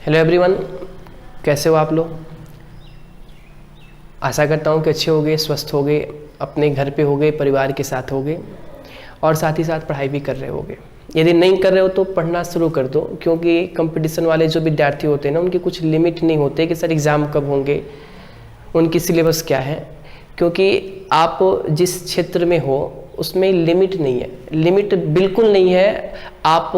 Hello everyone, कैसे हो आप लोग। आशा करता हूँ कि अच्छे होगे, स्वस्थ होगे, अपने घर पे होगे, परिवार के साथ होगे और साथ ही साथ पढ़ाई भी कर रहे होगे। यदि नहीं कर रहे हो तो पढ़ना शुरू कर दो, क्योंकि कंपटीशन वाले जो विद्यार्थी होते हैं ना, उनके कुछ लिमिट नहीं होते कि सर एग्ज़ाम कब होंगे, उनकी सिलेबस क्या है। क्योंकि आप जिस क्षेत्र में हो उसमें लिमिट नहीं है, लिमिट बिल्कुल नहीं है। आप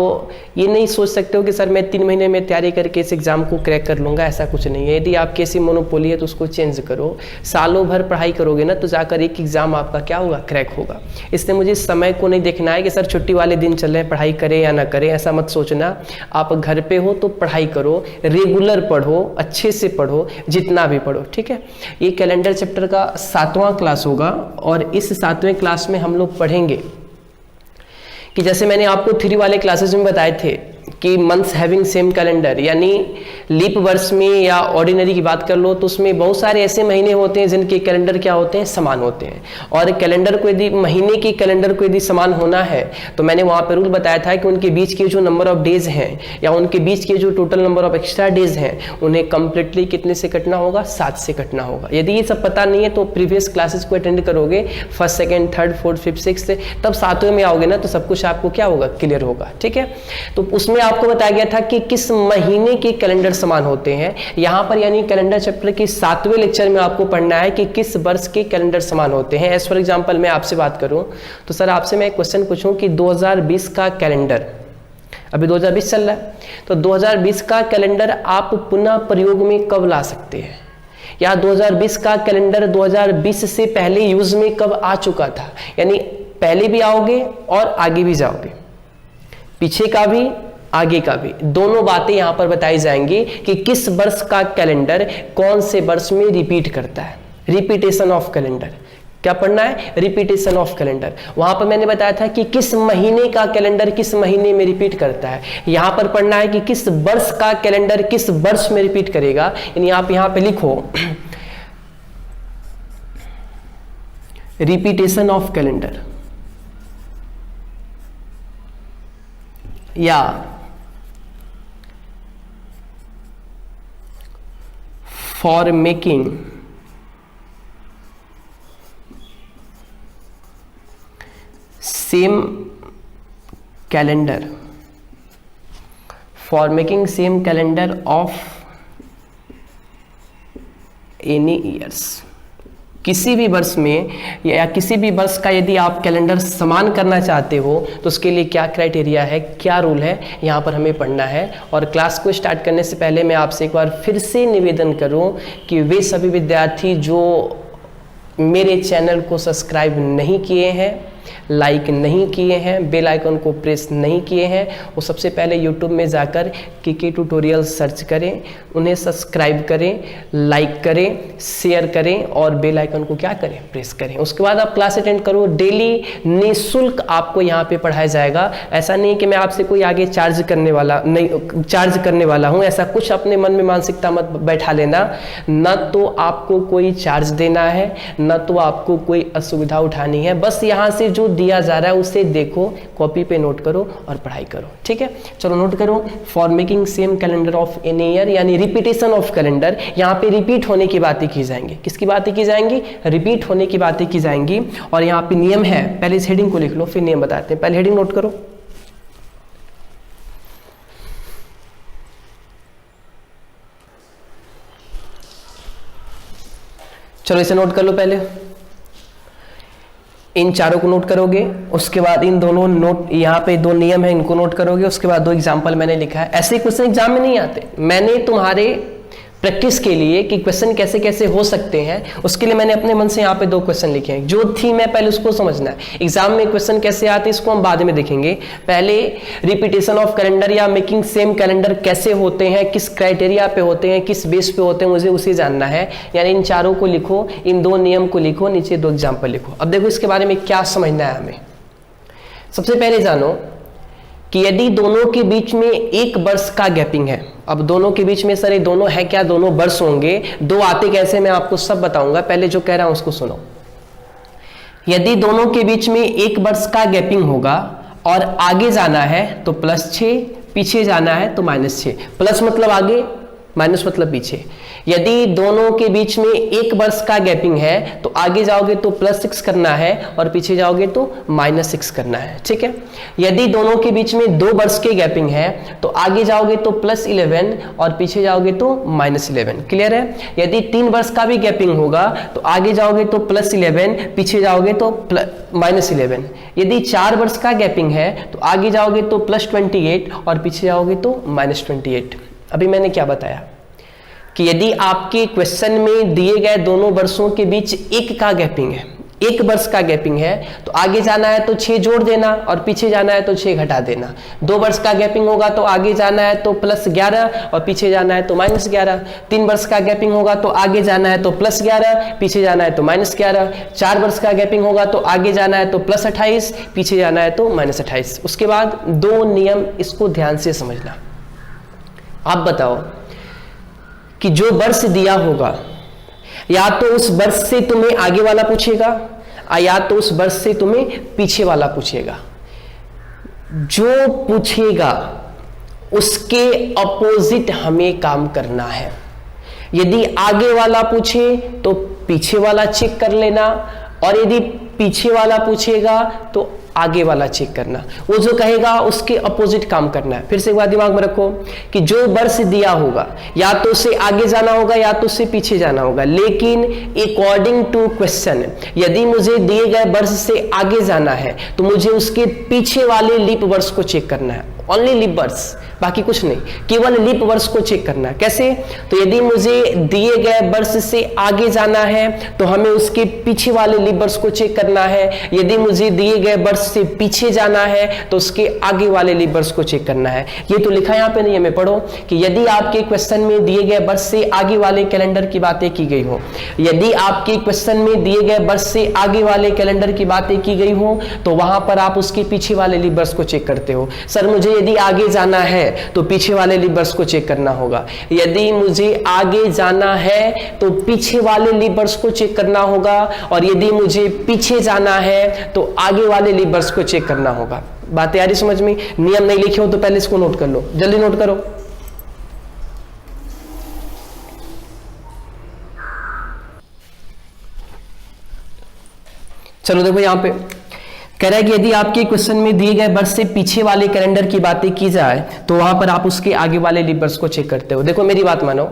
ये नहीं सोच सकते हो कि सर मैं 3 महीने में तैयारी करके इस एग्ज़ाम को क्रैक कर लूँगा, ऐसा कुछ नहीं है। यदि आपकी ऐसी मोनोपोली है तो उसको चेंज करो। सालों भर पढ़ाई करोगे ना तो जाकर एक एग्ज़ाम आपका क्या होगा, क्रैक होगा। इसलिए मुझे समय को नहीं देखना है कि सर छुट्टी वाले दिन चल रहे हैं, पढ़ाई करें या ना करें, ऐसा मत सोचना। आप घर पे हो तो पढ़ाई करो, रेगुलर पढ़ो, अच्छे से पढ़ो, जितना भी पढ़ो, ठीक है। ये कैलेंडर चैप्टर का 7वां क्लास होगा और इस 7वें क्लास में हम लोग पढ़ेंगे कि जैसे मैंने आपको 3 वाले क्लासेस में बताए थे कि मंथ्स हैविंग सेम कैलेंडर, यानी लीप वर्ष में या ऑर्डिनरी की बात कर लो तो उसमें बहुत सारे ऐसे महीने होते हैं जिनके कैलेंडर क्या होते हैं, समान होते हैं। और कैलेंडर को यदि महीने के कैलेंडर को यदि समान होना है तो मैंने वहाँ पर रूल बताया था कि उनके बीच के जो नंबर ऑफ डेज हैं या उनके बीच के जो total number of extra days हैं उन्हें कंप्लीटली कितने से कटना होगा, 7 से कटना होगा। यदि ये सब पता नहीं है तो प्रीवियस क्लासेस को अटेंड करोगे, 1st, 2nd, 3rd, 4th, 5th, 6th, तब 7वें में आओगे ना तो सब कुछ आपको क्या होगा, क्लियर होगा, ठीक है। तो उसमें आपको बताया गया था कि किस महीने के कैलेंडर समान होते हैं। यहां पर यानी कैलेंडर चैप्टर के 7वें लेक्चर में आपको पढ़ना है कि किस वर्ष के कैलेंडर समान होते हैं। एज फॉर एग्जांपल मैं आपसे बात करूं तो सर आपसे मैं एक क्वेश्चन पूछूं कि 2020 का कैलेंडर, अभी 2020 चल रहा है, तो 2020 का कैलेंडर आप पुनः प्रयोग में कब ला सकते हैं, या 2020 का कैलेंडर 2020 से पहले यूज में कब आ चुका था। यानी पहले भी आओगे और आगे भी जाओगे, पीछे का भी आगे का भी, दोनों बातें यहां पर बताई जाएंगी कि किस वर्ष का कैलेंडर कौन से वर्ष में रिपीट करता है। रिपीटेशन ऑफ कैलेंडर क्या पढ़ना है, रिपीटेशन ऑफ कैलेंडर। वहां पर मैंने बताया था कि किस महीने का कैलेंडर किस महीने में रिपीट करता है। यहां पर पढ़ना है कि किस वर्ष का कैलेंडर किस वर्ष में रिपीट करेगा। यानी आप यहां पे लिखो रिपीटेशन ऑफ कैलेंडर या for making same calendar, for making same calendar of any years। किसी भी वर्ष में या किसी भी वर्ष का यदि आप कैलेंडर समान करना चाहते हो तो उसके लिए क्या क्राइटेरिया है, क्या रूल है, यहाँ पर हमें पढ़ना है। और क्लास को स्टार्ट करने से पहले मैं आपसे एक बार फिर से निवेदन करूँ कि वे सभी विद्यार्थी जो मेरे चैनल को सब्सक्राइब नहीं किए हैं, लाइक नहीं किए हैं, बेल आइकन को प्रेस नहीं किए हैं, वो सबसे पहले यूट्यूब में जाकर के ट्यूटोरियल सर्च करें, उन्हें सब्सक्राइब करें, लाइक करें, शेयर करें और बेल आइकन को क्या करें, प्रेस करें। उसके बाद आप क्लास अटेंड करो। डेली निःशुल्क आपको यहाँ पे पढ़ाया जाएगा। ऐसा नहीं कि मैं आपसे कोई आगे चार्ज करने वाला हूँ, ऐसा कुछ अपने मन में मानसिकता मत बैठा लेना। न तो आपको कोई चार्ज देना है, न तो आपको कोई असुविधा उठानी है। बस यहाँ से जो दिया जा रहा है उसे देखो, कॉपी पे नोट करो और पढ़ाई करो, ठीक है। चलो नोट करो, for making same calendar of any year, यानी रिपीटेशन ऑफ कैलेंडर। यहाँ पे रिपीट होने की बातें की जाएंगी। किसकी बातें की जाएंगी, रिपीट होने की बातें की जाएंगी। और यहाँ पे नियम है, पहले इस हेडिंग को लिख लो फिर नियम बताते हैं। पहले हेडिंग नोट करो, चलो इसे नोट कर लो। पहले इन चारों को नोट करोगे, उसके बाद इन दोनों नोट, यहाँ पे 2 नियम है, इनको नोट करोगे। उसके बाद 2 एग्जाम्पल मैंने लिखा है। ऐसे क्वेश्चन एग्जाम में नहीं आते, मैंने तुम्हारे प्रैक्टिस के लिए कि क्वेश्चन कैसे कैसे हो सकते हैं उसके लिए मैंने अपने मन से यहाँ पे 2 क्वेश्चन लिखे हैं। जो थी मैं पहले उसको समझना है, एग्जाम में क्वेश्चन कैसे आते हैं इसको हम बाद में देखेंगे। पहले रिपीटेशन ऑफ कैलेंडर या मेकिंग सेम कैलेंडर कैसे होते हैं, किस क्राइटेरिया पे होते हैं, किस बेस पे होते हैं, मुझे उसे जानना है। यानी इन चारों को लिखो, इन 2 नियम को लिखो, नीचे 2 एग्जाम्पल लिखो। अब देखो इसके बारे में क्या समझना है हमें। सबसे पहले जानो कि यदि दोनों के बीच में 1 वर्ष का गैपिंग है। अब दोनों के बीच में सर ये दोनों है क्या, दोनों वर्ष होंगे, 2 आते कैसे, मैं आपको सब बताऊंगा। पहले जो कह रहा हूं उसको सुनो। यदि दोनों के बीच में 1 वर्ष का गैपिंग होगा और आगे जाना है तो +6 पीछे जाना है तो -6, प्लस मतलब आगे, माइनस मतलब पीछे। यदि दोनों के बीच में 1 वर्ष का गैपिंग है तो आगे जाओगे तो +6 करना है और पीछे जाओगे तो -6 करना है, ठीक है। यदि दोनों के बीच में 2 वर्ष के गैपिंग है तो आगे जाओगे तो +11 और पीछे जाओगे तो -11, क्लियर है। यदि 3 वर्ष का भी गैपिंग होगा तो आगे जाओगे तो +11, पीछे जाओगे तो -11। यदि 4 वर्ष का गैपिंग है तो आगे जाओगे तो +28 और पीछे जाओगे तो -28। अभी मैंने क्या बताया कि यदि आपके क्वेश्चन में दिए गए दोनों वर्षों के बीच 1 का गैपिंग है, 1 वर्ष का गैपिंग है, तो आगे जाना है तो 6 जोड़ देना और पीछे जाना है तो 6 घटा देना। 2 वर्ष का गैपिंग होगा तो आगे जाना है तो +11 और पीछे जाना है तो -11। 3 वर्ष का गैपिंग होगा तो आगे जाना है तो +11, पीछे जाना है तो -11। 4 वर्ष का गैपिंग होगा तो आगे जाना है तो +28, पीछे जाना है तो -28। उसके बाद 2 नियम, इसको ध्यान से समझना। आप बताओ कि जो वर्ष दिया होगा या तो उस वर्ष से तुम्हें आगे वाला पूछेगा या तो उस वर्ष से तुम्हें पीछे वाला पूछेगा। जो पूछेगा उसके अपोजिट हमें काम करना है। यदि आगे वाला पूछे तो पीछे वाला चेक कर लेना और यदि पीछे वाला पूछेगा तो आगे वाला चेक करना। वो जो कहेगा उसके अपोजिट काम करना है। फिर से एक बात दिमाग में रखो कि जो वर्ष दिया होगा या तो उससे आगे जाना होगा या तो उससे पीछे जाना होगा, लेकिन अकॉर्डिंग टू क्वेश्चन यदि मुझे दिए गए वर्ष से आगे जाना है तो मुझे उसके पीछे वाले लीप वर्ष को चेक करना है। ओनली लीप वर्ष, बाकी कुछ नहीं, केवल लीप वर्ष को चेक करना है। कैसे? तो यदि मुझे दिए गए वर्ष से आगे जाना है तो हमें उसके पीछे वाले लीप वर्ष को चेक करना है। यदि मुझे दिए गए वर्ष से पीछे जाना है तो उसके आगे वाले लीप वर्ष को चेक करना है। ये तो लिखा यहाँ पे नहीं है, मैं पढ़ो कि यदि आपके क्वेश्चन में दिए गए वर्ष से आगे वाले कैलेंडर की बातें की गई हो, यदि आपके क्वेश्चन में दिए गए वर्ष से आगे वाले कैलेंडर की बातें की गई हो तो वहां पर आप उसके पीछे वाले लीप वर्ष को चेक करते हो। सर मुझे यदि आगे जाना है तो पीछे वाले लीप वर्ष को चेक करना होगा। यदि मुझे आगे जाना है तो पीछे वाले लीप वर्ष को चेक करना होगा और यदि मुझे पीछे जाना है तो आगे वाले लीप वर्ष को चेक करना होगा। बातें आ रही समझ में? नियम नहीं लिखे हो तो पहले इसको नोट कर लो, जल्दी नोट करो। चलो देखो यहां पे कह रहा है कि यदि आपके क्वेश्चन में दिए गए वर्ष से पीछे वाले कैलेंडर की बातें की जाए तो वहां पर आप उसके आगे वाले लीप वर्ष को चेक करते हो। देखो मेरी बात मानो,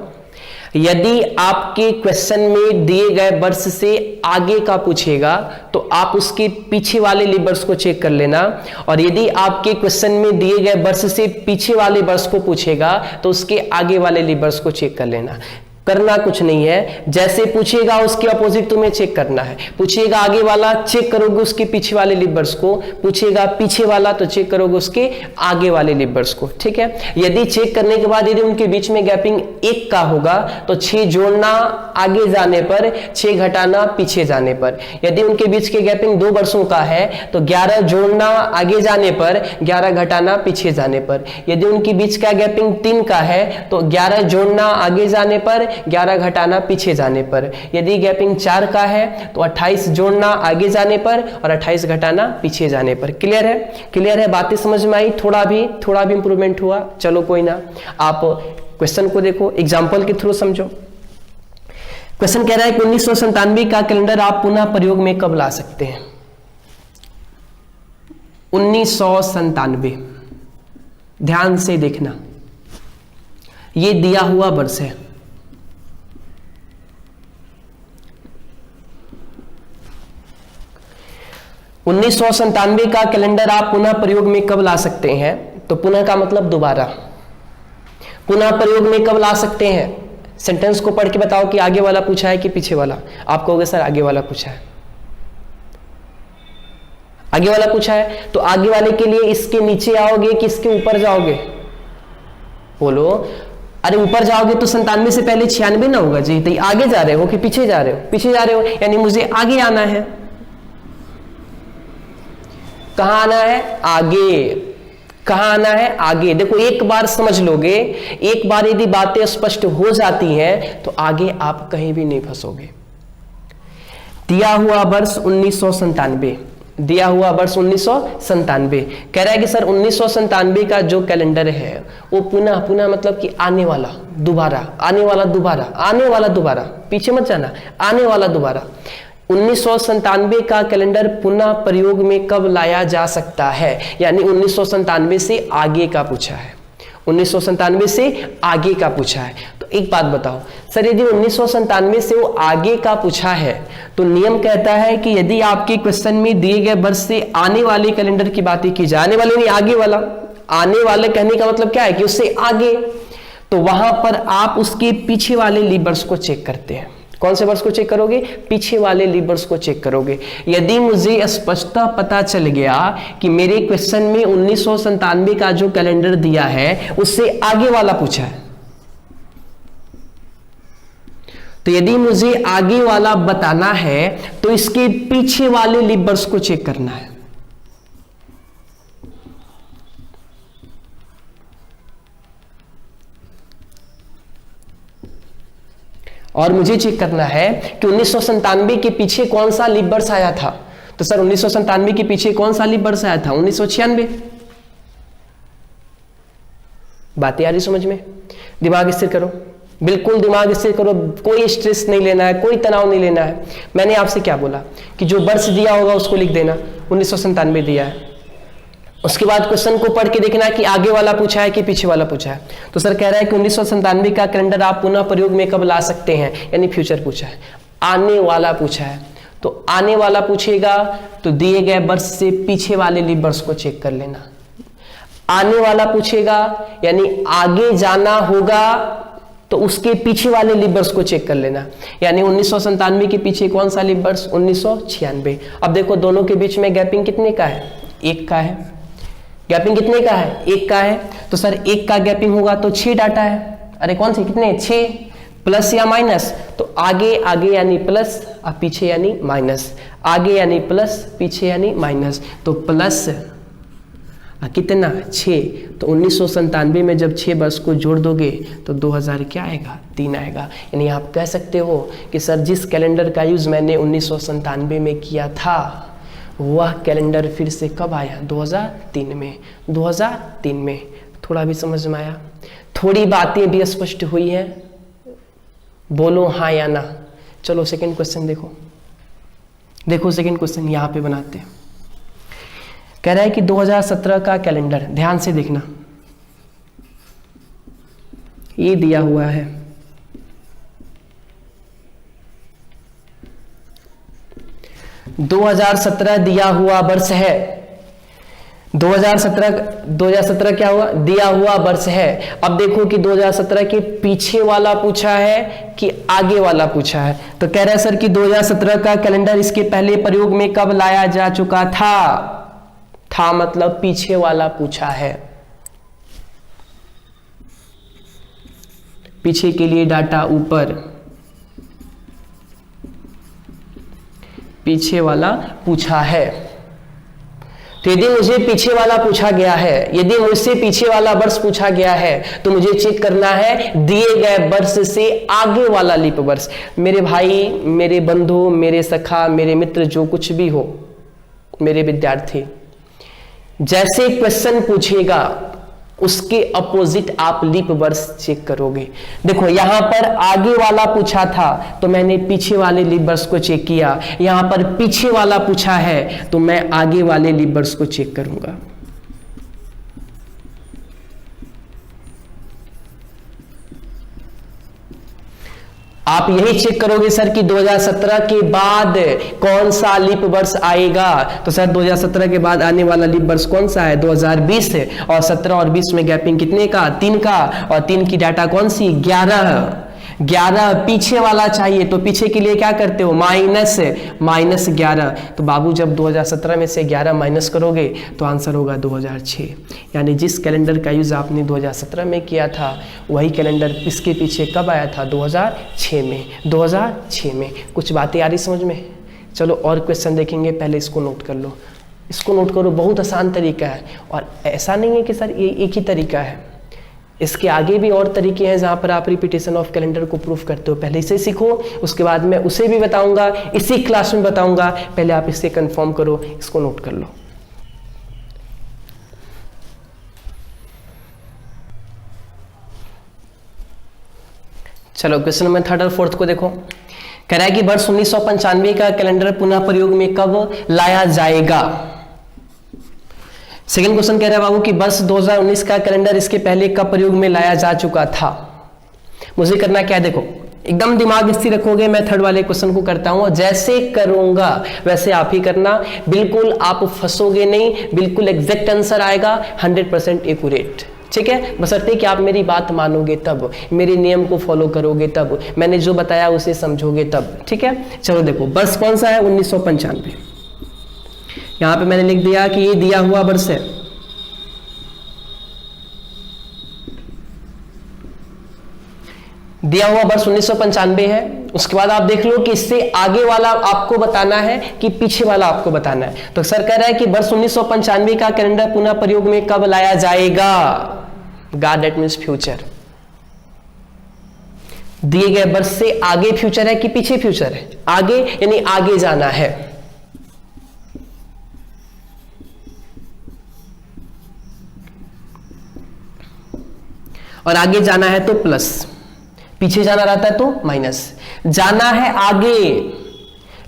यदि आपके क्वेश्चन में दिए गए वर्ष से आगे का पूछेगा तो आप उसके पीछे वाले लीप वर्ष को चेक कर लेना, और यदि आपके क्वेश्चन में दिए गए वर्ष से पीछे वाले वर्ष को पूछेगा तो उसके आगे वाले लीप वर्ष को चेक कर लेना। करना कुछ नहीं है, जैसे पूछेगा उसके अपोजिट तुम्हें चेक करना है। पूछेगा आगे वाला, चेक करोगे उसके पीछे वाले लीप वर्ष को, पूछेगा पीछे वाला तो चेक करोगे उसके आगे वाले लीप वर्ष को, ठीक है। यदि चेक करने के बाद यदि उनके बीच में गैपिंग 1 का होगा तो 6 जोड़ना आगे जाने पर, 6 घटाना पीछे जाने पर। यदि उनके बीच के गैपिंग 2 वर्षों का है तो 11 जोड़ना आगे जाने पर, 11 घटाना पीछे जाने पर। यदि उनके बीच का गैपिंग 3 का है तो 11 जोड़ना आगे जाने पर, 11 घटाना पीछे जाने पर। यदि गैपिंग 4 का है तो 28 जोड़ना आगे जाने पर और 28 घटाना पीछे जाने पर। क्लियर है? क्लियर है? बातें समझ में आई? थोड़ा भी इंप्रूवमेंट हुआ? चलो कोई ना, आप क्वेश्चन को देखो, एग्जांपल के थ्रू समझो। क्वेश्चन कह रहा है कि 1997 का कैलेंडर आप पुनः प्रयोग में कब ला सकते हैं? 1997, ध्यान से देखना, ये दिया हुआ वर्ष है। उन्नीस का कैलेंडर आप पुनः प्रयोग में कब ला सकते हैं? तो पुनः का मतलब दोबारा। पुनः प्रयोग में कब ला सकते हैं? सेंटेंस को पढ़ के बताओ कि आगे वाला पूछा है कि पीछे वाला। आप कहोगे सर आगे वाला पूछा है। आगे वाला पूछा है तो आगे वाले के लिए इसके नीचे आओगे कि इसके ऊपर जाओगे? बोलो। अरे ऊपर जाओगे तो 97 से पहले 96 ना होगा जी, तो आगे जा रहे हो कि पीछे जा रहे हो? पीछे जा रहे हो, यानी मुझे आगे आना है। कहां आना है? आगे। कहां आना है? आगे। देखो एक बार समझ लोगे, एक बार यदि बातें स्पष्ट हो जाती हैं तो आगे आप कहीं भी नहीं फंसोगे। दिया हुआ वर्ष 1997, दिया हुआ वर्ष 1997। कह रहा है कि सर 1997 का जो कैलेंडर है वो पुनः पुनः मतलब कि आने वाला दोबारा, आने वाला दोबारा, आने वाला दोबारा, पीछे मत जाना, आने वाला दोबारा। 1997 का कैलेंडर पुनः प्रयोग में कब लाया जा सकता है, यानी 1997 से आगे का पूछा है, 1997 से आगे का पूछा है। तो एक बात बताओ सर, यदि 1997 से वो आगे का पूछा है तो नियम कहता है कि यदि आपके क्वेश्चन में दिए गए वर्ष से आने वाले कैलेंडर की बातें की जाए, आने वाले नहीं आगे वाला, आने वाले कहने का मतलब क्या है कि उससे आगे, तो वहां पर आप उसके पीछे वाले लीप वर्ष को चेक करते हैं। कौन से वर्ष को चेक करोगे? पीछे वाले लीप वर्ष को चेक करोगे। यदि मुझे स्पष्टता पता चल गया कि मेरे क्वेश्चन में 1997 का जो कैलेंडर दिया है उससे आगे वाला पूछा है, तो यदि मुझे आगे वाला बताना है तो इसके पीछे वाले लीप वर्ष को चेक करना है। और मुझे चेक करना है कि 1997 के पीछे कौन सा लीप वर्ष आया था। तो सर 1997 के पीछे कौन सा लीप वर्ष आया था? 1996। बातें आ रही समझ में? दिमाग स्थिर करो, बिल्कुल दिमाग स्थिर करो, कोई स्ट्रेस नहीं लेना है, कोई तनाव नहीं लेना है। मैंने आपसे क्या बोला कि जो वर्ष दिया होगा उसको लिख देना, 1997 दिया है। उसके बाद क्वेश्चन को पढ़ के देखना कि आगे वाला पूछा है कि पीछे वाला पूछा है। तो सर कह रहा है कि 1997 का कैलेंडर आप पुनः प्रयोग में कब ला सकते हैं, यानी फ्यूचर पूछा है। आने वाला पूछा है, तो आने वाला पूछेगा तो दिए गए वर्ष से पीछे वाले लीप वर्ष को चेक कर लेना। आने वाला पूछेगा यानी आगे जाना होगा तो उसके पीछे वाले लीप वर्ष को चेक कर लेना, यानी 1997 के पीछे कौन सा लीप वर्ष? 1996। अब देखो दोनों के बीच में गैपिंग कितने का है? 1 का है। गैपिंग कितने का है? 1 का है। तो सर 1 का गैपिंग होगा तो 6 डाटा है। अरे कौन सी कितने? 6। प्लस या माइनस? तो आगे आगे यानी प्लस और पीछे यानी माइनस, आगे यानी प्लस, पीछे यानी माइनस। तो प्लस कितना? 6। तो 1997 में जब 6 वर्ष को जोड़ दोगे तो 2000 क्या आएगा? 3 आएगा। यानी आप कह सकते हो कि सर जिस कैलेंडर का यूज मैंने 1997 में किया था वह कैलेंडर फिर से कब आया? 2003 में। 2003 में। थोड़ा भी समझ में आया? थोड़ी बातें भी स्पष्ट हुई हैं? बोलो हाँ या ना। चलो सेकंड क्वेश्चन देखो, देखो सेकंड क्वेश्चन यहां पे बनाते हैं। कह रहा है कि 2017 का कैलेंडर, ध्यान से देखना, ये दिया हुआ है। दो 2017 दिया हुआ वर्ष है। 2017 क्या हुआ? दिया हुआ वर्ष है। अब देखो कि 2017 के पीछे वाला पूछा है कि आगे वाला पूछा है। तो कह रहा है सर कि 2017 का कैलेंडर इसके पहले प्रयोग में कब लाया जा चुका था? था मतलब पीछे वाला पूछा है। पीछे के लिए डाटा ऊपर, पीछे वाला पूछा है। तो यदि मुझे पीछे वाला पूछा गया है, यदि मुझसे पीछे वाला वर्ष पूछा गया है तो मुझे चेक करना है दिए गए वर्ष से आगे वाला लीप वर्ष। मेरे भाई, मेरे बंधु, मेरे सखा, मेरे मित्र, जो कुछ भी हो, मेरे विद्यार्थी, जैसे क्वेश्चन पूछेगा उसके अपोजिट आप लीप वर्ष चेक करोगे। देखो यहां पर आगे वाला पूछा था तो मैंने पीछे वाले लीप वर्ष को चेक किया, यहां पर पीछे वाला पूछा है तो मैं आगे वाले लीप वर्ष को चेक करूंगा। आप यही चेक करोगे सर कि 2017 के बाद कौन सा लीप वर्ष आएगा। तो सर 2017 के बाद आने वाला लीप वर्ष कौन सा है? 2020 है। और 17 और 20 में गैपिंग कितने का? 3 का। और 3 की डाटा कौन सी? 11 पीछे वाला चाहिए तो पीछे के लिए क्या करते हो? माइनस 11। तो बाबू जब 2017 में से 11 माइनस करोगे तो आंसर होगा 2006। यानी जिस कैलेंडर का यूज आपने 2017 में किया था वही कैलेंडर इसके पीछे कब आया था? 2006 में। 2006 में। कुछ बातें आ रही समझ में? चलो और क्वेश्चन देखेंगे, पहले इसको नोट कर लो, इसको नोट करो। बहुत आसान तरीका है और ऐसा नहीं है कि सर ये एक ही तरीका है, इसके आगे भी और तरीके हैं जहां पर आप रिपीटेशन ऑफ कैलेंडर को प्रूफ करते हो। पहले इसे सीखो, उसके बाद मैं उसे भी बताऊंगा, इसी क्लास में बताऊंगा। पहले आप इसे कंफर्म करो, इसको नोट कर लो। चलो क्वेश्चन नंबर 3 और 4 को देखो। कह रहा है कि वर्ष 1995 का कैलेंडर पुनः प्रयोग में कब लाया जाएगा। सेकंड क्वेश्चन कह रहा है बाबू कि वर्ष 2019 का कैलेंडर इसके पहले कब प्रयोग में लाया जा चुका था। मुझे करना क्या है, देखो एकदम दिमाग स्थिर रखोगे। मैं थर्ड वाले क्वेश्चन को करता हूं और जैसे करूंगा वैसे आप ही करना। बिल्कुल आप फंसोगे नहीं, बिल्कुल एग्जैक्ट आंसर आएगा, 100% एक्यूरेट। ठीक है, बशर्ते कि आप मेरी बात मानोगे तब, मेरे नियम को फॉलो करोगे तब, मैंने जो बताया उसे समझोगे तब। ठीक है, चलो देखो वर्ष कौन सा है, 1995। यहां पे मैंने लिख दिया कि ये दिया हुआ वर्ष है। दिया हुआ वर्ष 1995 है। उसके बाद आप देख लो कि इससे आगे वाला आपको बताना है कि पीछे वाला आपको बताना है। तो सर कह रहा है कि वर्ष 1995 का कैलेंडर पुनः प्रयोग में कब लाया जाएगा। गा दैट मीन्स फ्यूचर। दिए गए वर्ष से आगे फ्यूचर है कि पीछे फ्यूचर है। आगे यानी आगे जाना है। और आगे जाना है तो प्लस, पीछे जाना रहता है तो माइनस। जाना है आगे,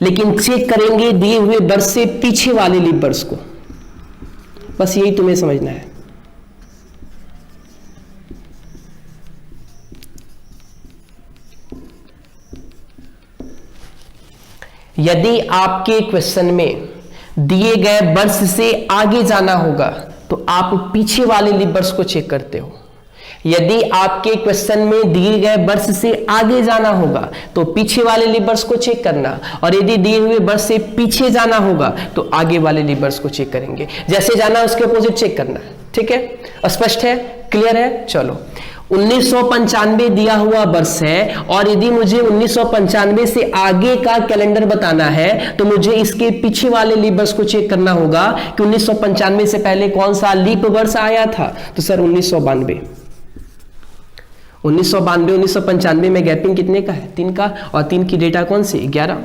लेकिन चेक करेंगे दिए हुए वर्ष से पीछे वाले लीप वर्ष को। बस यही तुम्हें समझना है। यदि आपके क्वेश्चन में दिए गए वर्ष से आगे जाना होगा तो आप पीछे वाले लीप वर्ष को चेक करते हो। यदि आपके क्वेश्चन में दिए गए वर्ष से आगे जाना होगा तो पीछे वाले लीप वर्ष को चेक करना, और यदि दिए हुए वर्ष से पीछे जाना होगा तो आगे वाले लीप वर्ष को चेक करेंगे। जैसे जाना उसके अपोजिट चेक करना। ठीक है, स्पष्ट है, क्लियर है। चलो 1995 दिया हुआ वर्ष है और यदि मुझे 1995 से आगे का कैलेंडर बताना है तो मुझे इसके पीछे वाले लीप वर्ष को चेक करना होगा कि 1995 से पहले कौन सा लीप वर्ष आया था। तो सर 1992। 1995 में गैपिंग कितने का है, 3 का, और 3 की डेटा कौन सी, 11।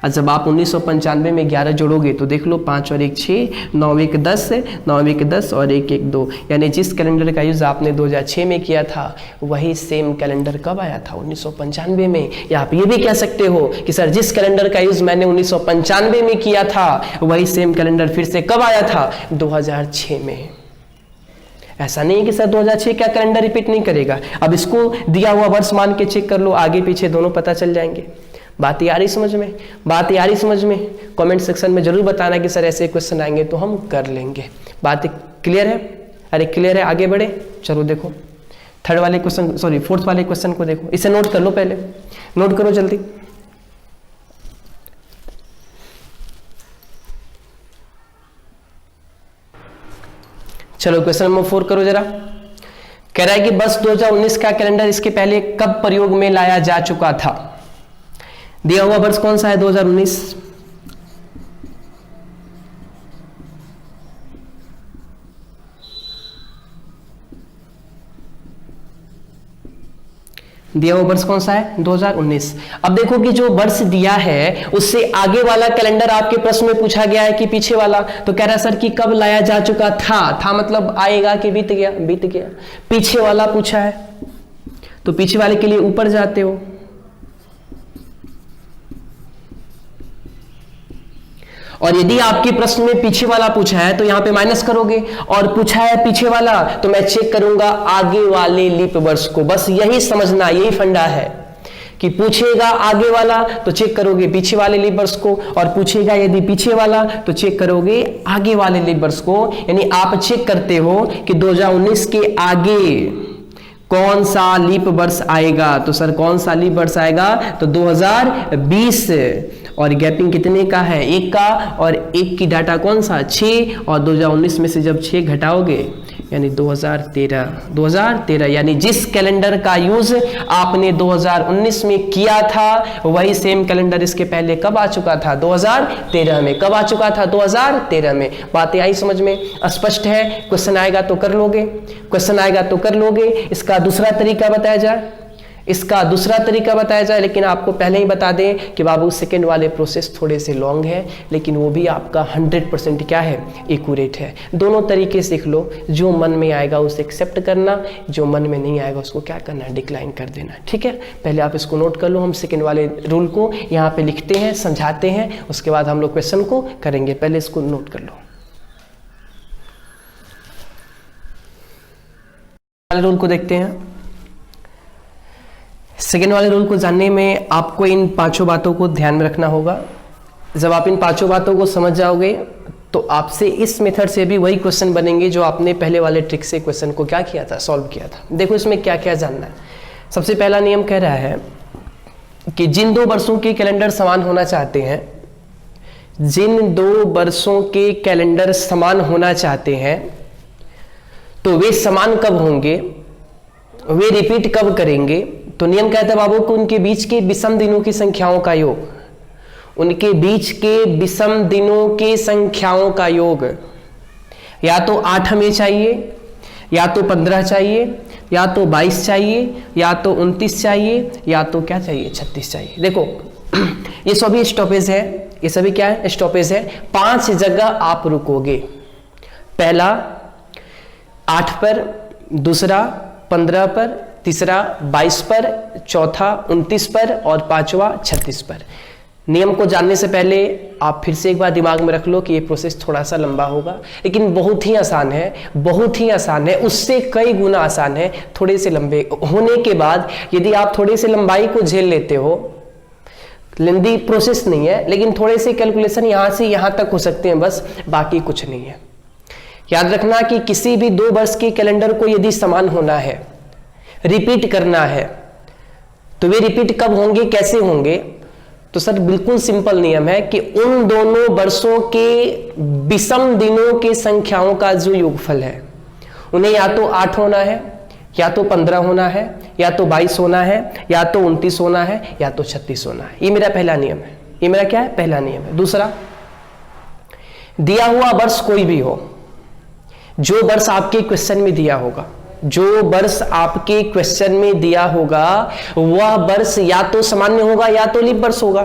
और जब आप 1995 में 11 जोड़ोगे तो देख लो 5 और 1 6, 9 1 10, 9 1 10 और 1 1 2। यानी जिस कैलेंडर का यूज आपने 2006 में किया था वही सेम कैलेंडर कब आया था, 1995 में। या आप ये भी कह सकते हो कि सर जिस कैलेंडर का यूज मैंने 1995 में किया था वही सेम कैलेंडर फिर से कब आया था, 2006 में। ऐसा नहीं है कि सर 2006 का कैलेंडर रिपीट नहीं करेगा। अब इसको दिया हुआ वर्ष मान के चेक कर लो, आगे पीछे दोनों पता चल जाएंगे। बात आ रही समझ में, बात आ रही समझ में। कमेंट सेक्शन में जरूर बताना कि सर ऐसे क्वेश्चन आएंगे तो हम कर लेंगे। बात क्लियर है? अरे क्लियर है, आगे बढ़े। चलो देखो थर्ड वाले क्वेश्चन, सॉरी फोर्थ वाले क्वेश्चन को देखो। इसे नोट कर लो, पहले नोट करो जल्दी। चलो क्वेश्चन नंबर 4 करो जरा। कह रहा है कि वर्ष 2019 का कैलेंडर इसके पहले कब प्रयोग में लाया जा चुका था। दिया हुआ वर्ष कौन सा है, 2019। दिया हुआ वर्ष कौन सा है, 2019। अब देखो कि जो वर्ष दिया है उससे आगे वाला कैलेंडर आपके प्रश्न में पूछा गया है कि पीछे वाला। तो कह रहा है सर कि कब लाया जा चुका था मतलब आएगा कि बीत गया, बीत गया। पीछे वाला पूछा है तो पीछे वाले के लिए ऊपर जाते हो। और यदि आपके प्रश्न में पीछे वाला पूछा है तो यहां पे माइनस करोगे, और पूछा है पीछे वाला तो मैं चेक करूंगा आगे वाले लीप वर्ष को। बस यही समझना, यही फंडा है कि पूछेगा आगे वाला तो चेक करोगे पीछे वाले लीप वर्ष को, और पूछेगा यदि पीछे वाला तो चेक करोगे आगे वाले लीप वर्ष को। यानी आप चेक करते हो कि 2019 के आगे कौन सा लीप वर्ष आएगा। तो सर कौन सा लीप वर्ष आएगा, तो 2020। और गैपिंग कितने का है, 1 का, और 1 की डाटा कौन सा, 6। और 2019 में से जब 6 घटाओगे यानी 2013 यानी जिस कैलेंडर का यूज आपने 2019 में किया था वही सेम कैलेंडर इसके पहले कब आ चुका था? 2013 में। कब आ चुका था? 2013 में। बातें आई समझ में? स्पष्ट है? क्वेश्चन आएगा तो कर लोगे, क्वेश्चन आएगा तो कर लोगे। इसका दूसरा तरीका बताया जाए, इसका दूसरा तरीका बताया जाए, लेकिन आपको पहले ही बता दें कि बाबू सेकंड वाले प्रोसेस थोड़े से लॉन्ग है, लेकिन वो भी आपका 100% क्या है? एक्यूरेट है। दोनों तरीके सीख लो, जो मन में आएगा उसे एक्सेप्ट करना, जो मन में नहीं आएगा उसको क्या करना? डिक्लाइन कर देना। ठीक है, पहले आप इसको नोट कर लो। हम सेकंड वाले रूल को यहाँ पे लिखते हैं, समझाते हैं, उसके बाद हम लोग क्वेश्चन को करेंगे। पहले इसको नोट कर लो। रूल को देखते हैं। सेकेंड वाले रूल को जानने में आपको इन पांचों बातों को ध्यान में रखना होगा। जब आप इन पांचों बातों को समझ जाओगे तो आपसे इस मेथड से भी वही क्वेश्चन बनेंगे जो आपने पहले वाले ट्रिक से क्वेश्चन को क्या किया था? सॉल्व किया था। देखो इसमें क्या क्या जानना है। सबसे पहला नियम कह रहा है कि जिन 2 वर्षों के कैलेंडर समान होना चाहते हैं, जिन 2 वर्षों के कैलेंडर समान होना चाहते हैं, तो वे समान कब होंगे, वे रिपीट कब करेंगे? तो नियम कहता है बाबू को उनके बीच के विषम दिनों की संख्याओं का योग, उनके बीच के विषम दिनों के संख्याओं का योग या तो 8 हमें चाहिए, या तो 15 चाहिए, या तो 22 चाहिए, या तो 29 चाहिए, या तो क्या चाहिए? 36 चाहिए। देखो ये सभी स्टॉपेज है, ये सभी क्या है? स्टॉपेज है। 5 जगह आप रुकोगे। पहला 8 पर, दूसरा 15 पर, तीसरा 22 पर, चौथा 29 पर और पांचवा 36 पर। नियम को जानने से पहले आप फिर से एक बार दिमाग में रख लो कि ये प्रोसेस थोड़ा सा लंबा होगा, लेकिन बहुत ही आसान है, बहुत ही आसान है, उससे कई गुना आसान है। थोड़े से लंबे होने के बाद यदि आप थोड़ी सी लंबाई को झेल लेते हो, लेंदी प्रोसेस नहीं है, लेकिन थोड़े से कैलकुलेशन यहाँ से यहाँ तक हो सकते हैं, बस बाकी कुछ नहीं है। याद रखना कि किसी भी 2 वर्ष के कैलेंडर को यदि समान होना है, रिपीट करना है, तो वे रिपीट कब होंगे, कैसे होंगे? तो सर बिल्कुल सिंपल नियम है कि उन दोनों वर्षों के विषम दिनों के संख्याओं का जो योगफल है, उन्हें या तो 8 होना है, या तो 15 होना है, या तो 22 होना है, या तो 29 होना है, या तो 36 होना है। ये मेरा पहला नियम है। ये मेरा क्या है? पहला नियम है। दूसरा, दिया हुआ वर्ष कोई भी हो, जो वर्ष आपके क्वेश्चन में दिया होगा, जो वर्ष आपके क्वेश्चन में दिया होगा वह वर्ष या तो सामान्य होगा या तो लीप वर्ष होगा।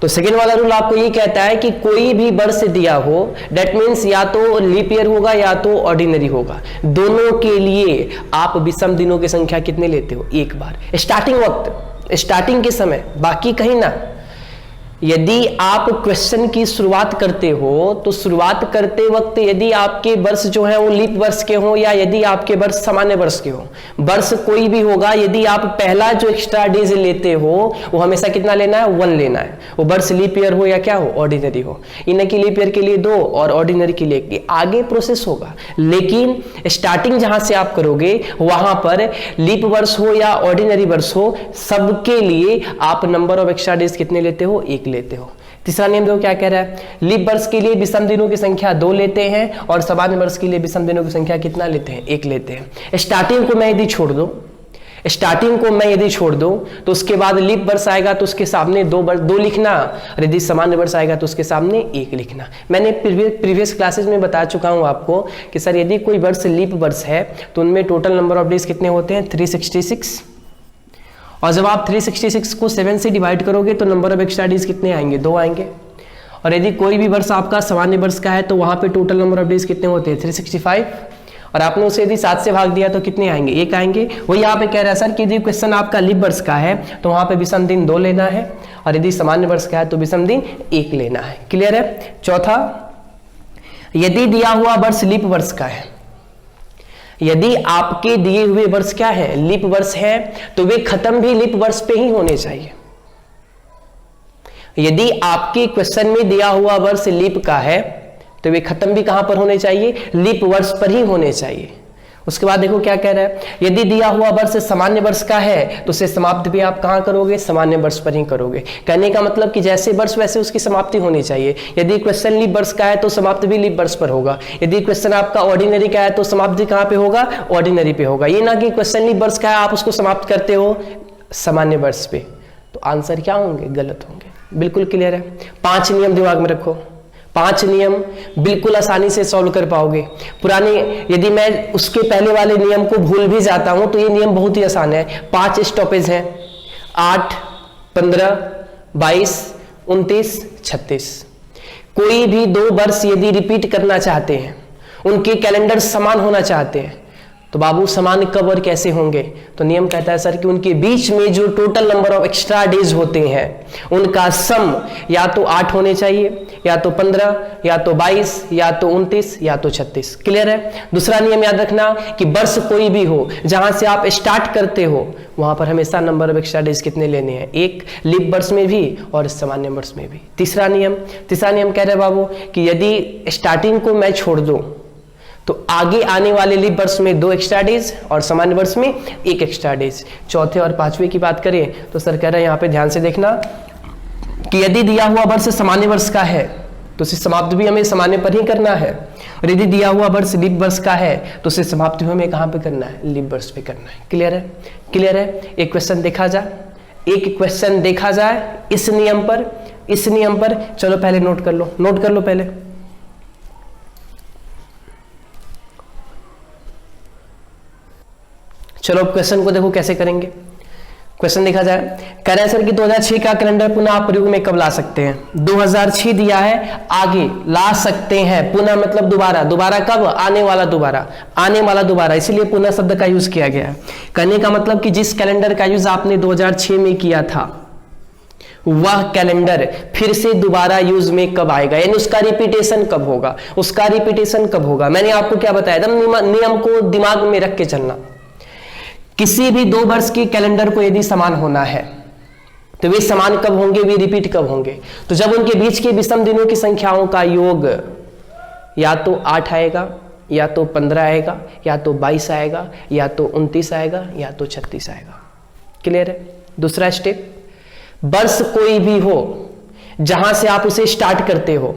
तो सेकेंड वाला रूल आपको ये कहता है कि कोई भी वर्ष दिया हो, दैट मीन्स या तो लीप ईयर होगा या तो ऑर्डिनरी होगा। दोनों के लिए आप विषम दिनों की संख्या कितने लेते हो? 1 बार। स्टार्टिंग वक्त, स्टार्टिंग के समय, बाकी कहीं ना। यदि आप क्वेश्चन की शुरुआत करते हो तो शुरुआत करते वक्त यदि आपके वर्ष जो है वो लीप वर्ष के हो या यदि आपके वर्ष सामान्य वर्ष के हो, वर्ष कोई भी होगा, यदि आप पहला जो एक्स्ट्रा डेज लेते हो वो हमेशा कितना लेना है? 1 लेना है। वो वर्ष लीप ईयर हो या क्या हो? ऑर्डिनरी हो। इन्हें की लीप ईयर के लिए 2 और ऑर्डिनरी के लिए 1। आगे प्रोसेस होगा, लेकिन स्टार्टिंग जहां से आप करोगे वहां पर लीप वर्ष हो या ऑर्डिनरी वर्ष हो, सबके लिए आप नंबर ऑफ एक्स्ट्रा डेज कितने लेते हो? 1 लेते हो। तीसरा नियम देखो क्या कह रहा है? लीप वर्ष के लिए विषम दिनों की संख्या 2 लेते हैं और सामान्य वर्ष के लिए विषम दिनों की संख्या कितना लेते हैं? 1 लेते हैं। स्टार्टिंग को मैं यदि छोड़ दूं, स्टार्टिंग को मैं यदि छोड़ दूं तो उसके बाद लीप वर्ष आएगा तो उसके सामने 2 लिखना, और यदि सामान्य वर्ष आएगा तो उसके सामने 1 लिखना। मैंने प्रीवियस क्लासेस में बता चुका हूं आपको कि सर यदि कोई वर्ष लीप वर्ष है तो उनमें टोटल नंबर ऑफ डेज कितने होते हैं? 366। और जब आप 366 को 7 से डिवाइड करोगे तो नंबर ऑफ एक्स्ट्रा डेज कितने आएंगे? 2 आएंगे। और यदि कोई भी वर्ष आपका सामान्य वर्ष का है तो वहां पे टोटल नंबर ऑफ डेज कितने होते हैं? 365। और आपने उसे यदि 7 से भाग दिया तो कितने आएंगे? 1 आएंगे। वही यहाँ पे कह रहा है सर कि यदि क्वेश्चन आपका लीप वर्ष का है तो वहां पे विषम दिन 2 लेना है, और यदि सामान्य वर्ष का है तो विषम दिन 1 लेना है। क्लियर है? चौथा, यदि दिया हुआ वर्ष लीप वर्ष का है, यदि आपके दिए हुए वर्ष क्या है? लीप वर्ष है, तो वे खत्म भी लीप वर्ष पे ही होने चाहिए। यदि आपके क्वेश्चन में दिया हुआ वर्ष लीप का है तो वे खत्म भी कहां पर होने चाहिए? लीप वर्ष पर ही होने चाहिए। उसके बाद देखो क्या कह रहा है, यदि दिया हुआ वर्ष सामान्य वर्ष का है तो उसे समाप्त भी आप कहाँ करोगे, सामान्य वर्ष पर ही करोगे। कहने का मतलब कि जैसे वर्ष वैसे उसकी समाप्ति होनी चाहिए। यदि क्वेश्चन लीप वर्ष का है तो समाप्ति भी लीप वर्ष पर होगा। यदि क्वेश्चन आपका ऑर्डिनरी का है तो समाप्ति कहाँ पे होगा, ऑर्डिनरी पे होगा। ये ना कि क्वेश्चन लीप वर्ष का है आप उसको समाप्त करते हो सामान्य वर्ष पे, तो आंसर क्या होंगे, गलत होंगे। बिल्कुल क्लियर है। 5 नियम दिमाग में रखो, 5 नियम बिल्कुल आसानी से सॉल्व कर पाओगे। पुराने यदि मैं उसके पहले वाले नियम को भूल भी जाता हूं तो ये नियम बहुत ही आसान है। 5 स्टॉपेज हैं, 8, 15, 22, 29, 36। कोई भी 2 वर्ष यदि रिपीट करना चाहते हैं, उनके कैलेंडर समान होना चाहते हैं, तो बाबू समान कब और कैसे होंगे? तो नियम कहता है सर कि उनके बीच में जो total number of extra days होते हैं उनका सम या तो 8 होने चाहिए, या तो 15, या तो 22, या तो 29, या तो 36। क्लियर है। दूसरा नियम याद रखना कि वर्ष कोई भी हो, जहां से आप स्टार्ट करते हो वहां पर हमेशा नंबर ऑफ एक्स्ट्रा डेज कितने लेने हैं, 1 लीप वर्ष में भी और सामान्य वर्ष में भी। तीसरा नियम कह रहे बाबू कि यदि स्टार्टिंग को मैं छोड़ दूं तो आगे आने वाले लीप वर्ष में 2 एक्स्ट्रा डेज और सामान्य वर्ष में 1 एक्स्ट्रा डेज। चौथे और 5वें की बात करें तो सर कह रहे हैं यहाँ पे ध्यान से देखना कि यदि दिया हुआ वर्ष सामान्य वर्ष का है तो उसे समाप्त भी हमें सामान्य पर ही करना है, और यदि दिया हुआ वर्ष लीप वर्ष का है तो उसे समाप्त भी हमें कहाँ पे करना है, लीप वर्ष पे करना है। क्लियर है, क्लियर है। एक क्वेश्चन देखा जाए इस नियम पर। चलो पहले नोट कर लो पहले। चलो क्वेश्चन को देखो कैसे करेंगे। क्वेश्चन देखा जाए, कह रहे हैं सर कि 2006 का कैलेंडर पुनः आप प्रयोग में कब ला सकते हैं? 2006 दिया है, आगे ला सकते हैं। पुनः मतलब दोबारा कब? आने वाला दोबारा, इसीलिए पुनः शब्द का यूज किया गया है। कहने का मतलब कि जिस कैलेंडर का यूज आपने 2006 में किया था वह कैलेंडर फिर से दोबारा यूज में कब आएगा, यानी उसका रिपीटेशन कब होगा। मैंने आपको क्या बताया, एकदम नियम को दिमाग में रख के चलना। किसी भी 2 वर्ष के कैलेंडर को यदि समान होना है तो वे समान कब होंगे, वे रिपीट कब होंगे? तो जब उनके बीच के विषम दिनों की संख्याओं का योग या तो 8 आएगा, या तो 15 आएगा, या तो 22 आएगा, या तो 29 आएगा, या तो 36 आएगा। क्लियर है। दूसरा स्टेप, वर्ष कोई भी हो जहां से आप उसे स्टार्ट करते हो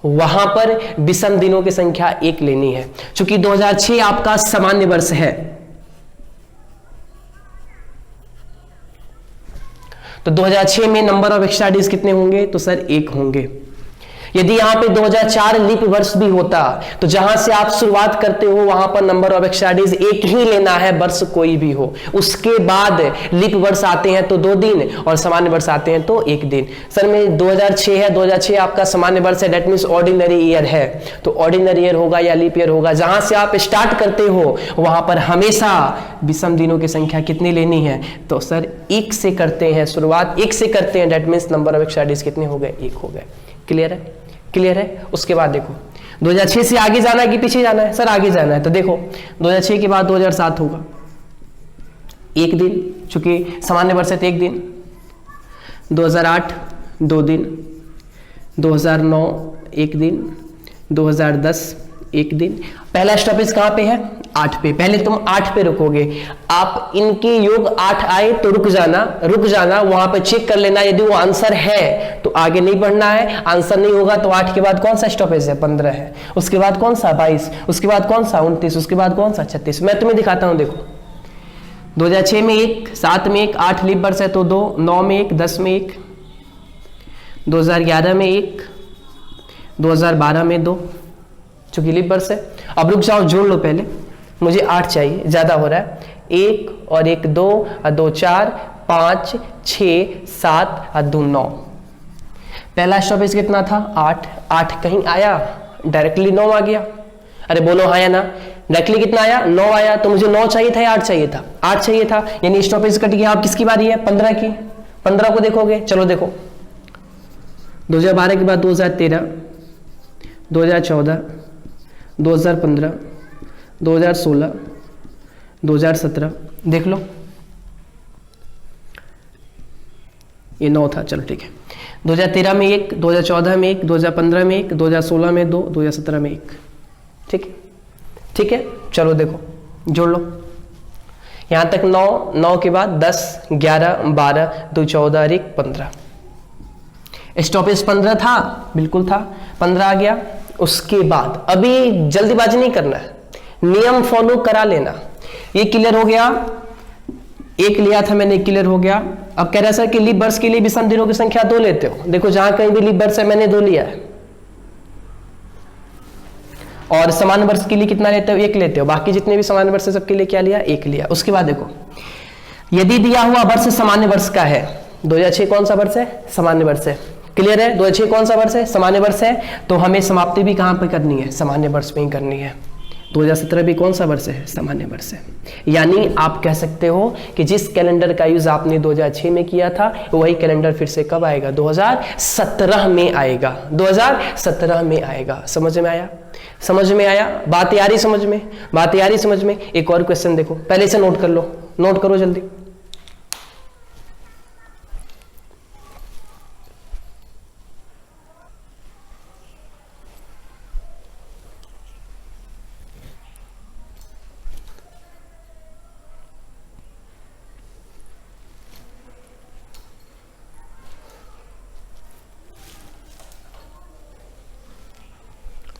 वहां पर विषम दिनों की संख्या 1 लेनी है। चूंकि 2006 आपका सामान्य वर्ष है तो 2006 में नंबर ऑफ एक्स्ट्रा डेज कितने होंगे? तो सर 1 होंगे। यदि यहां पे 2004 लीप वर्ष भी होता तो जहां से आप शुरुआत करते हो वहां पर नंबर ऑफ एक्स्ट्रा डेज 1 ही लेना है, वर्ष कोई भी हो। उसके बाद लीप वर्ष आते हैं तो 2 दिन और सामान्य वर्ष आते हैं तो 1 दिन। सर में 2006 है, 2006 आपका सामान्य वर्ष है, डेट मीन्स ऑर्डिनरी ईयर है, तो ऑर्डिनरी ईयर होगा या लीप ईयर होगा। जहां से आप स्टार्ट करते हो वहां पर हमेशा विषम दिनों की संख्या कितनी लेनी है? तो सर 1 से करते हैं शुरुआत, 1 से करते हैं, that means number of extra days कितने हो गए? 1 हो गए। क्लियर है। उसके बाद देखो 2006 से आगे जाना है कि पीछे जाना है? सर आगे जाना है, तो देखो 2006 के बाद 2007 होगा 1 दिन, चूंकि सामान्य वर्ष है तो 1 दिन। 2008 2 दिन, 2009 1 दिन, 2010 1 दिन। पहला स्टॉपेज कहां पे है? 8 पे। पहले तुम 8 पे रुकोगे। आप इनके योग 8 आए तो रुक जाना, वहां पे चेक कर लेना। यदि वो आंसर है तो आगे नहीं बढ़ना है, आंसर नहीं होगा तो 8 के बाद कौन सा स्टॉपेज है? 15 है। उसके बाद कौन सा? 22। उसके बाद कौन सा? 29। उसके बाद कौन सा? 36। मैं तुम्हें दिखाता हूं, देखो 2006 में 1, 7 में 1, 8 लीप वर्ष है तो 2, 9 में 1, 10 में 1, 2011 में 1, 2012 में 2, चूंकि लीप वर्ष है। अब रुक जाओ, जोड़ लो पहले, मुझे 8 चाहिए, ज्यादा हो रहा है। 1 और 1 2 और 2 4 5 6 7 और 2 9। पहला स्टॉपेज कितना था? 8 कहीं आया? डायरेक्टली 9 आ गया। अरे बोलो हाँ या ना? डायरेक्टली कितना आया? 9 आया। तो मुझे 9 चाहिए था या 8 चाहिए था? 8 चाहिए था, यानी स्टॉपेज कट गया। अब किसकी बारी है? 15 की। 15 को देखोगे, चलो देखो 2012 के बाद 2013, 2014, 2015, 2016, 2017, देख लो ये 9 था। चलो ठीक है। 2013 में 1, 2014 में 1, 2015 में 1, 2016 में 2, 2017 में 1। ठीक है। चलो देखो जोड़ लो, यहां तक 9, 9 के बाद 10, 11, 12, 2 14 और 1 15। स्टॉपेज 15 था, बिल्कुल था, 15 आ गया। उसके बाद अभी जल्दीबाजी नहीं करना है, नियम फॉलो करा लेना। ये क्लियर हो गया, एक लिया था मैंने, क्लियर हो गया। अब कह रहा है सर कि लीप वर्ष के लिए विषम दिनों की संख्या 2 लेते हो। देखो जहां कहीं भी लीप वर्ष है मैंने 2 लिया है, और समान वर्ष के लिए कितना लेते हो, 1 लेते हो। बाकी जितने भी समान वर्ष है सबके लिए क्या लिया, 1 लिया। उसके बाद देखो, यदि दिया हुआ वर्ष सामान्य वर्ष का है, 2006 कौन सा वर्ष है, सामान्य वर्ष है, क्लियर है। 2006 कौन सा वर्ष है, सामान्य वर्ष है, तो हमें समाप्ति भी कहां पे करनी है, सामान्य वर्ष में ही करनी है। 2017 भी कौन सा वर्ष है, सामान्य वर्ष है। यानी आप कह सकते हो कि जिस कैलेंडर का यूज आपने 2006 में किया था वही कैलेंडर फिर से कब आएगा, 2017 में आएगा, 2017 में आएगा। समझ में आया, समझ में आया, बात यारी समझ में, बात यारी समझ में। एक और क्वेश्चन देखो, पहले से नोट कर लो, नोट करो जल्दी।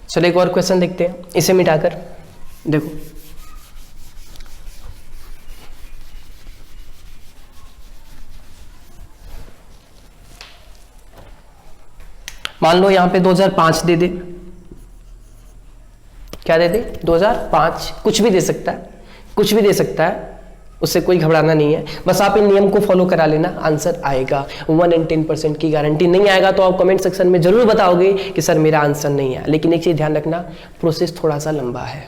चलो एक और क्वेश्चन देखते हैं, इसे मिटाकर देखो। मान लो यहां पे 2005 दे दे, क्या दे दे, 2005, कुछ भी दे सकता है, कुछ भी दे सकता है, उससे कोई घबराना नहीं है। बस आप इन नियम को फॉलो करा लेना, आंसर आएगा। 1 in 10% की गारंटी। नहीं आएगा तो आप कमेंट सेक्शन में जरूर बताओगे कि सर मेरा आंसर नहीं है। लेकिन एक चीज ध्यान रखना, प्रोसेस थोड़ा सा लंबा है,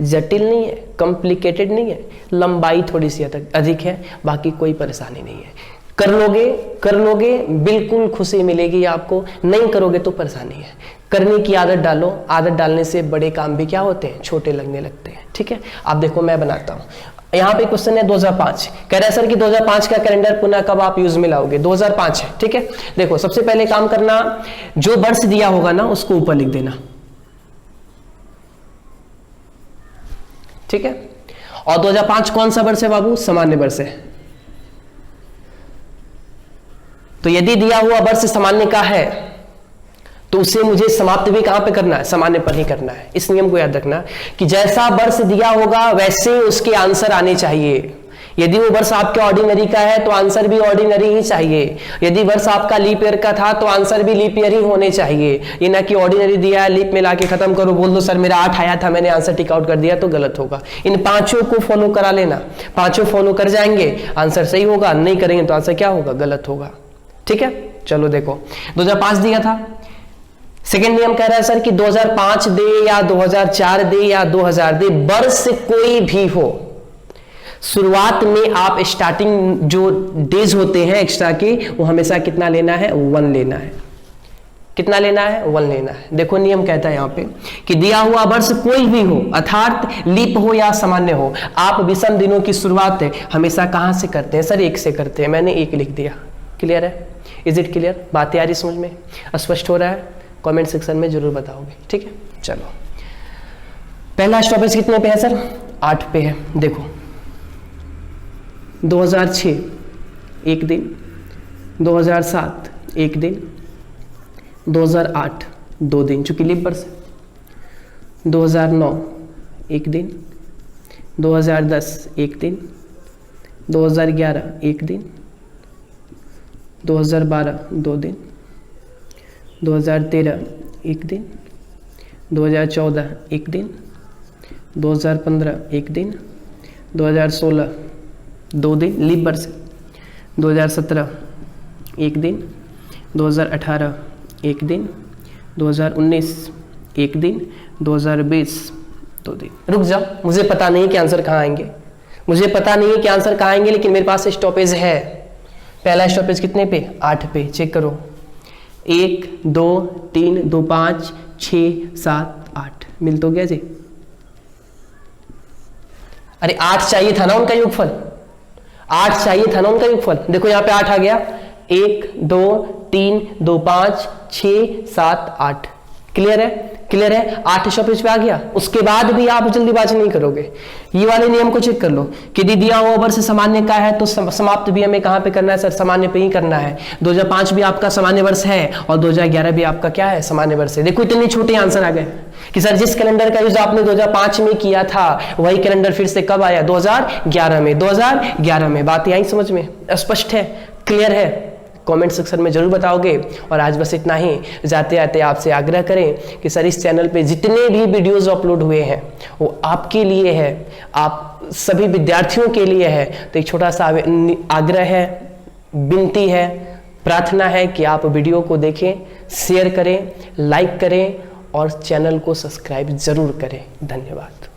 जटिल नहीं है, कॉम्प्लिकेटेड नहीं है, लंबाई थोड़ी सी अधिक है, बाकी कोई परेशानी नहीं है। कर लोगे, कर लोगे, बिल्कुल खुशी मिलेगी आपको। नहीं करोगे तो परेशानी है। करने की आदत डालो, आदत डालने से बड़े काम भी क्या होते हैं, छोटे लगने लगते हैं। ठीक है, आप देखो मैं बनाता हूं। यहाँ पे क्वेश्चन है 2005, कह रहा है सर कि 2005 का कैलेंडर पुनः कब आप यूज में लाओगे, 2005 है। ठीक है, देखो सबसे पहले काम करना, जो वर्ष दिया होगा ना उसको ऊपर लिख देना। ठीक है, और 2005 कौन सा वर्ष है बाबू, सामान्य वर्ष है। तो यदि दिया हुआ वर्ष सामान्य का है तो उसे मुझे समाप्त भी कहां पे करना है, सामान्य पर ही करना है। इस नियम को याद रखना कि जैसा वर्ष दिया होगा वैसे उसके आंसर आने चाहिए। यदि वो वर्ष आपके ऑर्डिनरी का है तो आंसर भी ऑर्डिनरी ही चाहिए। यदि वर्ष आपका लीप ईयर का था तो आंसर भी लीप ईयर ही होने चाहिए। ये ना कि ऑर्डिनरी दिया है, लीप में लाके खत्म करो, बोल दो सर मेरा 8 आया था मैंने आंसर टिक आउट कर दिया, तो गलत होगा। इन पांचों को फॉलो करा लेना, पांचों फॉलो कर जाएंगे आंसर सही होगा, नहीं करेंगे तो आंसर क्या होगा, गलत होगा। ठीक है, चलो देखो 2005 दिया था। सेकेंड नियम कह रहा है सर कि 2005 दे या 2004 दे या 2000 दे, वर्ष कोई भी हो, शुरुआत में आप स्टार्टिंग जो डेज होते हैं एक्स्ट्रा के, वो हमेशा कितना लेना है, 1 लेना है। कितना लेना है, 1 लेना है। देखो नियम कहता है यहाँ पे कि दिया हुआ वर्ष कोई भी हो, अर्थात लीप हो या सामान्य हो, आप विषम दिनों की शुरुआत है हमेशा कहां से करते हैं, सर 1 से करते हैं। मैंने 1 लिख दिया। क्लियर है, इज इट क्लियर, बात आ रही समझ में, स्पष्ट हो रहा है, कमेंट सेक्शन में जरूर बताओगे। ठीक है, चलो पहला स्टॉपेज कितने पे है सर, 8 पे है। देखो 2006 1 दिन, 2007 1 दिन, 2008 2 दिन चूंकि लीप वर्ष, 2009 1 दिन, 2010 1 दिन, 2011 1 दिन, 2012 2 दिन, 2013 1 दिन, 2014 1 दिन, 2015 1 दिन, 2016 2 दिन लीप वर्ष, 2017 1 दिन, 2018 1 दिन, 2019 1 दिन, 2020 2 दिन। रुक जाओ, मुझे पता नहीं कि आंसर कहाँ आएंगे, मुझे पता नहीं है कि आंसर कहाँ आएंगे, लेकिन मेरे पास स्टॉपेज है। पहला स्टॉपेज कितने पे, 8 पे। चेक करो, 1 2 3 2 5 6 7 8 मिल तो गया जी। अरे 8 चाहिए था ना उनका योगफल, 8 चाहिए था ना उनका योगफल। देखो यहाँ पे 8 आ गया, 1 2 3 2 5 6 7 8। क्लियर है, क्लियर है? 8वां पेज पे आ गया। उसके बाद भी आप जल्दीबाजी नहीं करोगे, ये वाले नियम को चेक कर लो कि यदि दिया हुआ वर्ष सामान्य का है तो समाप्त भी हमें कहां पे करना है सर? सामान्य पे ही करना है। 2005 भी आपका सामान्य वर्ष है और 2011 भी आपका क्या है? सामान्य वर्ष है। देखो इतने छोटे आंसर आ गए कि सर जिस कैलेंडर का यूज आपने 2005 में किया था वही कैलेंडर फिर से कब आया? 2011 में। 2011 में। बात यही समझ में स्पष्ट है, क्लियर है? कमेंट सेक्शन में जरूर बताओगे। और आज बस इतना ही। जाते आते आपसे आग्रह करें कि सर इस चैनल पे जितने भी वीडियोस अपलोड हुए हैं वो आपके लिए है, आप सभी विद्यार्थियों के लिए है। तो एक छोटा सा आग्रह है, विनती है, प्रार्थना है कि आप वीडियो को देखें, शेयर करें, लाइक करें और चैनल को सब्सक्राइब जरूर करें। धन्यवाद।